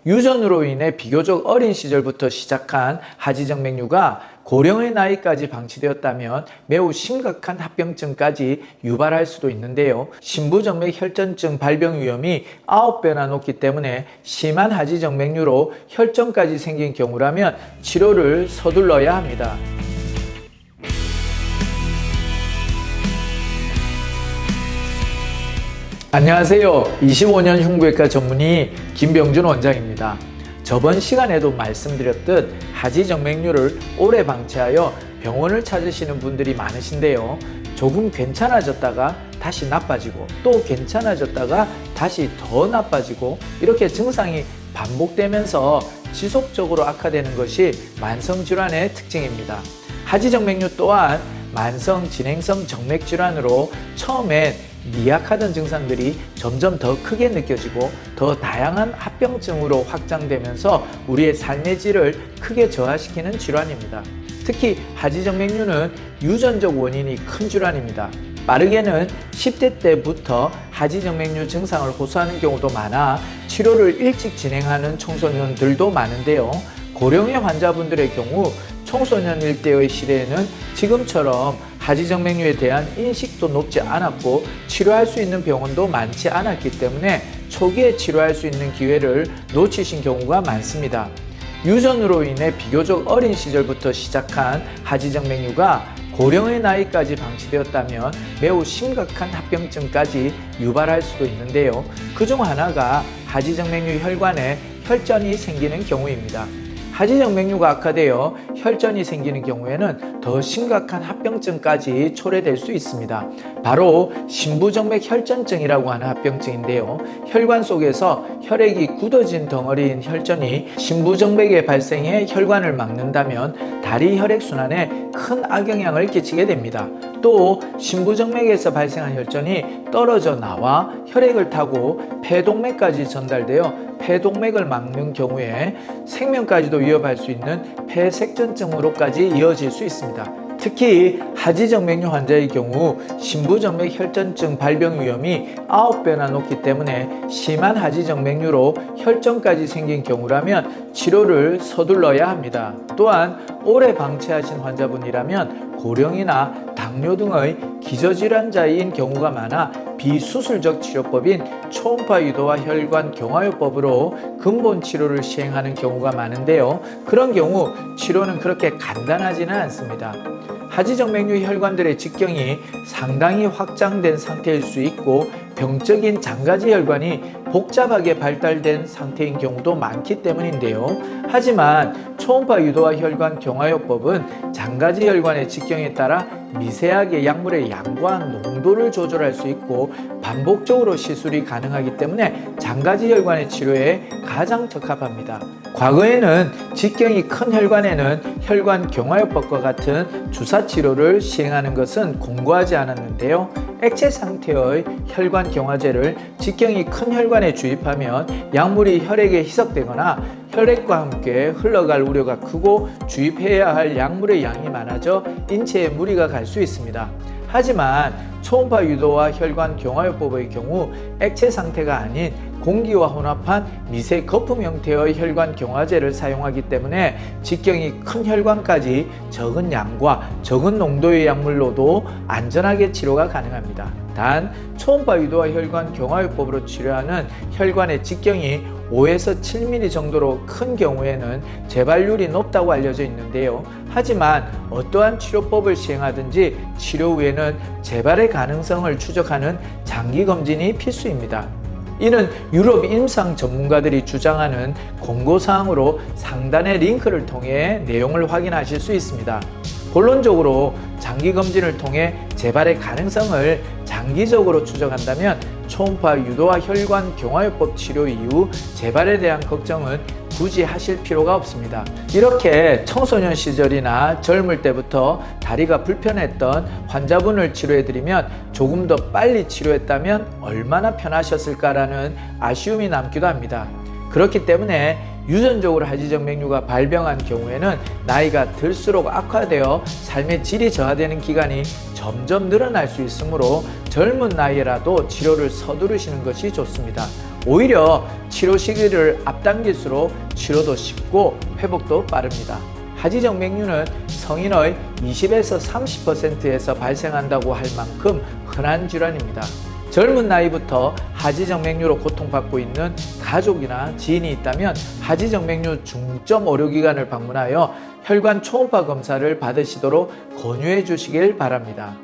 유전으로 인해 비교적 어린 시절부터 시작한 하지정맥류가 고령의 나이까지 방치되었다면 매우 심각한 합병증까지 유발할 수도 있는데요. 심부정맥 혈전증 발병 위험이 9배나 높기 때문에 심한 하지정맥류로 혈전까지 생긴 경우라면 치료를 서둘러야 합니다. 안녕하세요. 25년 흉부외과 전문의 김병준 원장입니다. 저번 시간에도 말씀드렸듯 하지정맥류를 오래 방치하여 병원을 찾으시는 분들이 많으신데요. 조금 괜찮아졌다가 다시 나빠지고 또 괜찮아졌다가 다시 더 나빠지고 이렇게 증상이 반복되면서 지속적으로 악화되는 것이 만성질환의 특징입니다. 하지정맥류 또한 만성 진행성 정맥질환으로 처음엔 미약하던 증상들이 점점 더 크게 느껴지고 더 다양한 합병증으로 확장되면서 우리의 삶의 질을 크게 저하시키는 질환입니다. 특히 하지정맥류는 유전적 원인이 큰 질환입니다. 빠르게는 10대 때부터 하지정맥류 증상을 호소하는 경우도 많아 치료를 일찍 진행하는 청소년들도 많은데요. 고령의 환자분들의 경우 청소년일 때의 시대에는 지금처럼 하지정맥류에 대한 인식도 높지 않았고 치료할 수 있는 병원도 많지 않았기 때문에 초기에 치료할 수 있는 기회를 놓치신 경우가 많습니다. 유전으로 인해 비교적 어린 시절부터 시작한 하지정맥류가 고령의 나이까지 방치되었다면 매우 심각한 합병증까지 유발할 수도 있는데요. 그중 하나가 하지정맥류 혈관에 혈전이 생기는 경우입니다. 하지정맥류가 악화되어 혈전이 생기는 경우에는 더 심각한 합병증까지 초래될 수 있습니다. 바로 심부정맥 혈전증이라고 하는 합병증인데요. 혈관 속에서 혈액이 굳어진 덩어리인 혈전이 심부정맥에 발생해 혈관을 막는다면 다리 혈액순환에 큰 악영향을 끼치게 됩니다. 또 심부정맥에서 발생한 혈전이 떨어져 나와 혈액을 타고 폐동맥까지 전달되어 폐동맥을 막는 경우에 생명까지도 위협할 수 있는 폐색전증으로까지 이어질 수 있습니다. 특히 하지정맥류 환자의 경우 심부정맥 혈전증 발병 위험이 9배나 높기 때문에 심한 하지정맥류로 혈전까지 생긴 경우라면 치료를 서둘러야 합니다. 또한 오래 방치하신 환자분이라면 고령이나 당뇨 등의 기저질환자인 경우가 많아 비수술적 치료법인 초음파 유도와 혈관 경화요법으로 근본 치료를 시행하는 경우가 많은데요. 그런 경우 치료는 그렇게 간단하지는 않습니다. 하지정맥류 혈관들의 직경이 상당히 확장된 상태일 수 있고 병적인 장가지 혈관이 복잡하게 발달된 상태인 경우도 많기 때문인데요. 하지만 초음파 유도와 혈관 경화요법은 장가지 혈관의 직경에 따라 미세하게 약물의 양과 농도를 조절할 수 있고 반복적으로 시술이 가능하기 때문에 장가지 혈관의 치료에 가장 적합합니다. 과거에는 직경이 큰 혈관에는 혈관 경화요법과 같은 주사 치료를 시행하는 것은 공고하지 않았는데요. 액체 상태의 혈관 경화제를 직경이 큰 혈관에 주입하면 약물이 혈액에 희석되거나 혈액과 함께 흘러갈 우려가 크고 주입해야 할 약물의 양이 많아져 인체에 무리가 갈 수 있습니다. 하지만 초음파 유도와 혈관 경화요법의 경우 액체 상태가 아닌 공기와 혼합한 미세 거품 형태의 혈관 경화제를 사용하기 때문에 직경이 큰 혈관까지 적은 양과 적은 농도의 약물로도 안전하게 치료가 가능합니다. 단 초음파 유도와 혈관 경화요법으로 치료하는 혈관의 직경이 5에서 7mm 정도로 큰 경우에는 재발률이 높다고 알려져 있는데요. 하지만 어떠한 치료법을 시행하든지 치료 후에는 재발의 가능성을 추적하는 장기검진이 필수입니다. 이는 유럽 임상 전문가들이 주장하는 공고사항으로 상단의 링크를 통해 내용을 확인하실 수 있습니다. 본론적으로 장기검진을 통해 재발의 가능성을 장기적으로 추적한다면 초음파 유도와 혈관 경화요법 치료 이후 재발에 대한 걱정은 굳이 하실 필요가 없습니다. 이렇게 청소년 시절이나 젊을 때부터 다리가 불편했던 환자분을 치료해드리면 조금 더 빨리 치료했다면 얼마나 편하셨을까라는 아쉬움이 남기도 합니다. 그렇기 때문에 유전적으로 하지정맥류가 발병한 경우에는 나이가 들수록 악화되어 삶의 질이 저하되는 기간이 점점 늘어날 수 있으므로 젊은 나이에라도 치료를 서두르시는 것이 좋습니다. 오히려 치료 시기를 앞당길수록 치료도 쉽고 회복도 빠릅니다. 하지정맥류는 성인의 20에서 30%에서 발생한다고 할 만큼 흔한 질환입니다. 젊은 나이부터 하지정맥류로 고통받고 있는 가족이나 지인이 있다면 하지정맥류 중점 의료기관을 방문하여 혈관 초음파 검사를 받으시도록 권유해 주시길 바랍니다.